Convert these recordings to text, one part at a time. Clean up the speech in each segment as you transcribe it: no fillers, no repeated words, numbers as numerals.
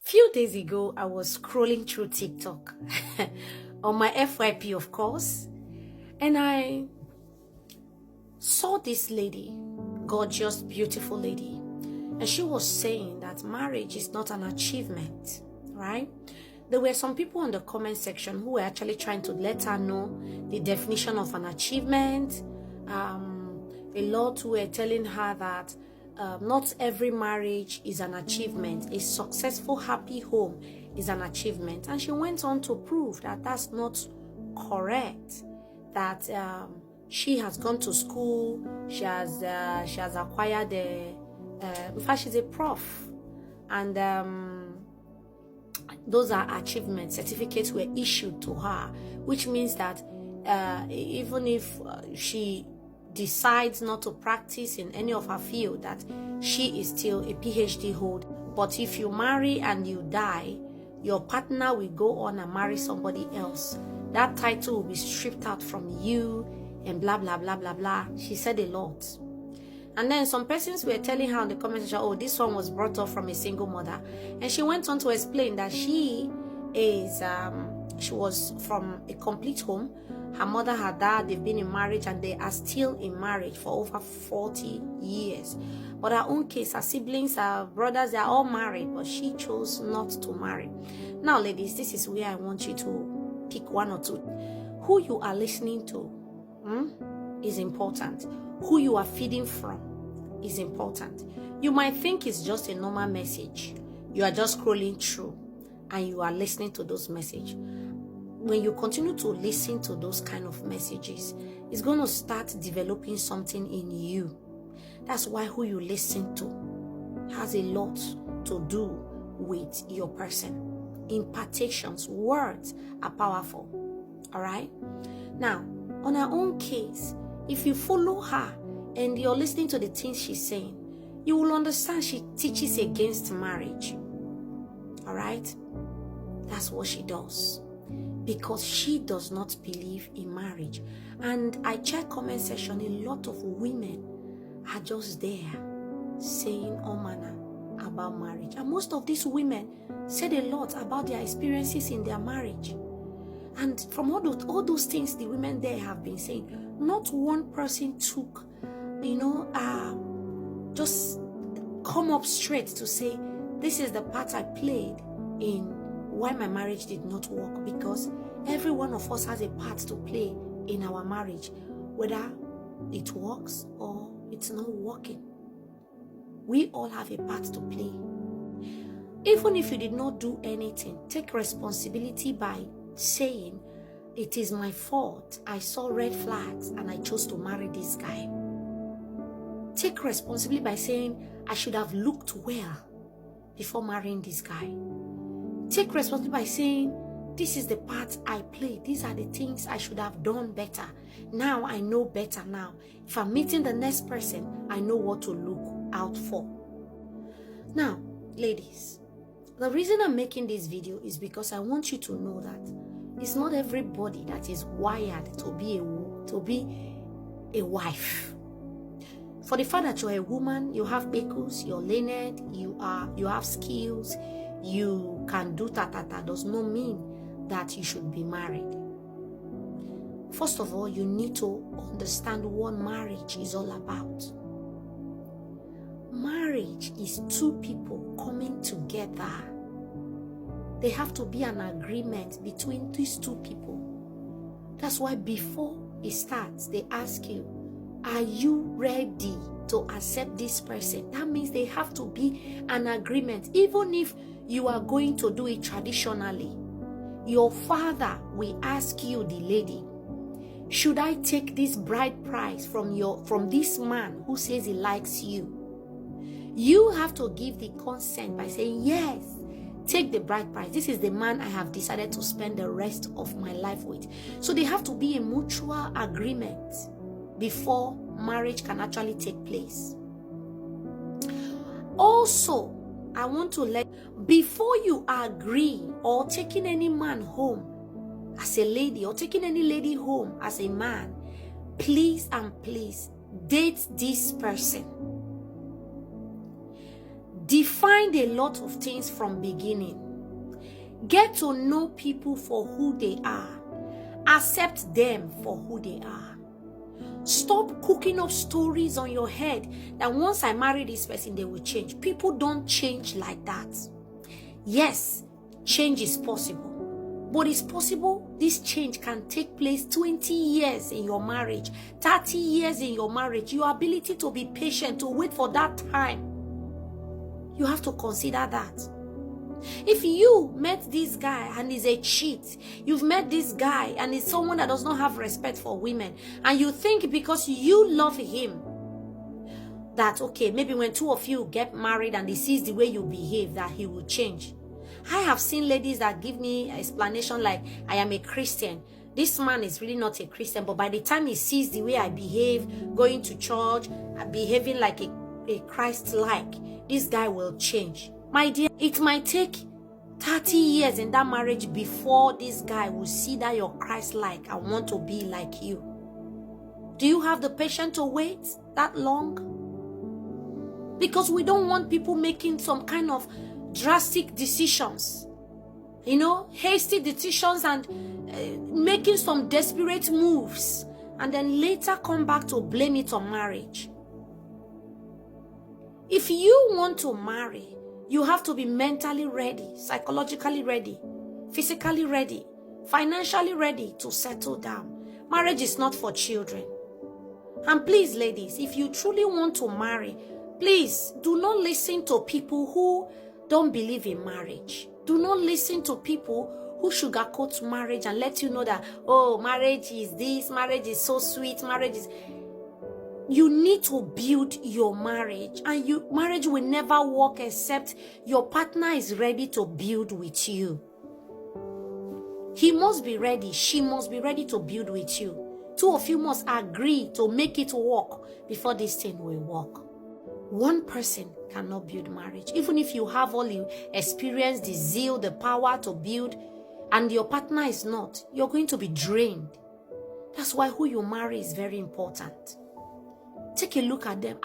Few days ago, I was scrolling through TikTok on my FYP, of course, and I saw this lady, gorgeous, beautiful lady, and she was saying that marriage is not an achievement, right? There were some people in the comment section who were actually trying to let her know the definition of an achievement. A lot were telling her that not every marriage is an achievement. A successful, happy home is an achievement. And she went on to prove that that's not correct. That she has gone to school, she has acquired in fact, she's a prof. And those are achievements. Certificates were issued to her, which means that even if she decides not to practice in any of her field, that she is still a PhD holder. But if you marry and you die, your partner will go on and marry somebody else. That title will be stripped out from you and blah, blah, blah, blah, blah. She said a lot. And then some persons were telling her in the comment section, oh, this one was brought up from a single mother. And she went on to explain that she was from a complete home. Her mother, her dad, they've been in marriage and they are still in marriage for over 40 years. But her own case, her siblings, her brothers, they are all married, but she chose not to marry. Now, ladies, this is where I want you to pick one or two. Who you are listening to is important. Who you are feeding from is important. You might think it's just a normal message. You are just scrolling through and you are listening to those messages. When you continue to listen to those kind of messages, it's going to start developing something in you. That's why who you listen to has a lot to do with your person. Impartations, words are powerful. All right? Now, on her own case, if you follow her and you're listening to the things she's saying, you will understand she teaches against marriage. All right? That's what she does. Because she does not believe in marriage. And I check comment section, a lot of women are just there saying all manner about marriage. And most of these women said a lot about their experiences in their marriage. And from all those things the women there have been saying, not one person took, just come up straight to say, this is the part I played in why my marriage did not work. Because every one of us has a part to play in our marriage, whether it works or it's not working. We all have a part to play. Even if you did not do anything, take responsibility by saying, it is my fault. I saw red flags and I chose to marry this guy. Take responsibility by saying, I should have looked well before marrying this guy. Take responsibility by saying, this is the part I played. These are the things I should have done better. Now I know better now. If I'm meeting the next person, I know what to look out for. Now, ladies, the reason I'm making this video is because I want you to know that it's not everybody that is wired to be a wife. For the fact that you're a woman, you have pickles, you're learned, you have skills, you can do ta-ta-ta, does not mean that you should be married. First of all, you need to understand what marriage is all about. Marriage is two people coming together. There have to be an agreement between these two people. That's why before it starts, they ask you, are you ready to accept this person? That means they have to be an agreement. Even if you are going to do it traditionally, your father will ask you, the lady, should I take this bride price from this man who says he likes you? You have to give the consent by saying, yes, take the bride price. This is the man I have decided to spend the rest of my life with. So they have to be a mutual agreement before marriage can actually take place. Also, I want to before you agree or taking any man home as a lady or taking any lady home as a man, please and please date this person. Define a lot of things from beginning. Get to know people for who they are. Accept them for who they are. Stop cooking up stories on your head that once I marry this person, they will change. People don't change like that. Yes, change is possible. But it's possible this change can take place 20 years in your marriage, 30 years in your marriage. Your ability to be patient, to wait for that time. You have to consider that. If you met this guy and he's a cheat, you've met this guy and he's someone that does not have respect for women, and you think because you love him that, okay, maybe when two of you get married and he sees the way you behave, that he will change. I have seen ladies that give me explanation like, I am a Christian. This man is really not a Christian, but by the time he sees the way I behave, going to church, behaving like a Christ-like, this guy will change. My dear, it might take 30 years in that marriage before this guy will see that you're Christ-like and want to be like you. Do you have the patience to wait that long? Because we don't want people making some kind of drastic decisions, hasty decisions, and making some desperate moves, and then later come back to blame it on marriage. If you want to marry, you have to be mentally ready, psychologically ready, physically ready, financially ready to settle down. Marriage is not for children. And please, ladies, if you truly want to marry, please do not listen to people who don't believe in marriage. Do not listen to people who sugarcoat marriage and let you know that, oh, marriage is this, marriage is so sweet, marriage is... You need to build your marriage, and marriage will never work except your partner is ready to build with you. He must be ready, she must be ready to build with you. Two of you must agree to make it work before this thing will work. One person cannot build marriage. Even if you have all the experience, the zeal, the power to build, and your partner is not, you're going to be drained. That's why who you marry is very important. Take a look at them.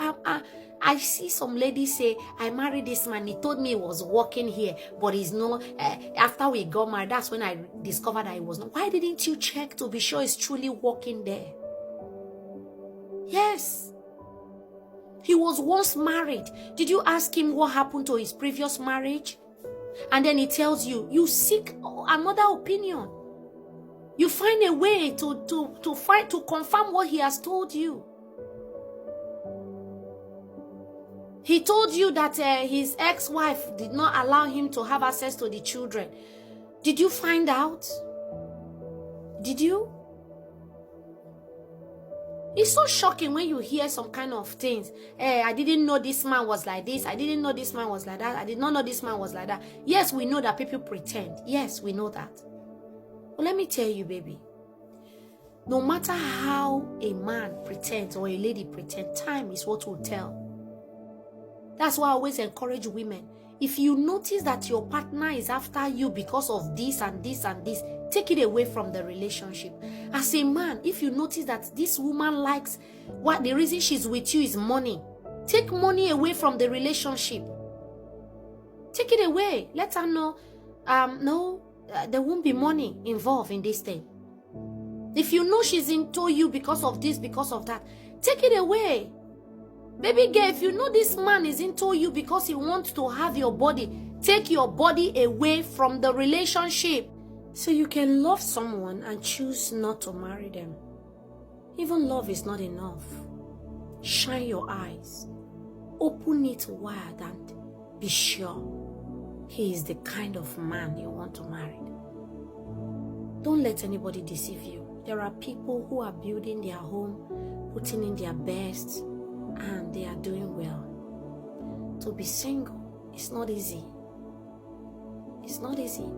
I see some ladies say, I married this man. He told me he was working here, but he's not. After we got married, that's when I discovered that he was not. Why didn't you check to be sure he's truly working there? Yes. He was once married. Did you ask him what happened to his previous marriage? And then he tells you, you seek another opinion. You find a way to confirm what he has told you. He told you that his ex-wife did not allow him to have access to the children. Did you find out? Did you? It's so shocking when you hear some kind of things. I didn't know this man was like this. I didn't know this man was like that. I did not know this man was like that. Yes, we know that people pretend. Yes, we know that. But let me tell you, baby. No matter how a man pretends or a lady pretends, time is what will tell. That's why I always encourage women. If you notice that your partner is after you because of this and this and this, take it away from the relationship. As a man, if you notice that this woman likes, the reason she's with you is money, take money away from the relationship. Take it away. Let her know, there won't be money involved in this thing. If you know she's into you because of this, because of that, take it away. Baby girl, if you know this man is into you because he wants to have your body, take your body away from the relationship. So you can love someone and choose not to marry them. Even love is not enough. Shine your eyes. Open it wide and be sure he is the kind of man you want to marry. Don't let anybody deceive you. There are people who are building their home, putting in their best, and they are doing well. To be single is not easy. It's not easy.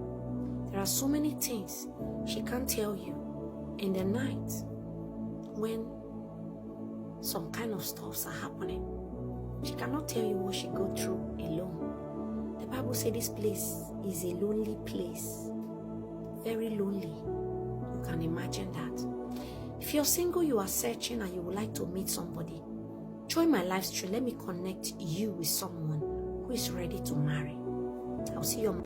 There are so many things she can't tell you in the night when some kind of stuffs are happening. She cannot tell you what she go through alone. The Bible says this place is a lonely place. Very lonely. You can imagine that. If you're single, you are searching and you would like to meet somebody, join my live stream. Let me connect you with someone who who is ready to marry. I'll see you.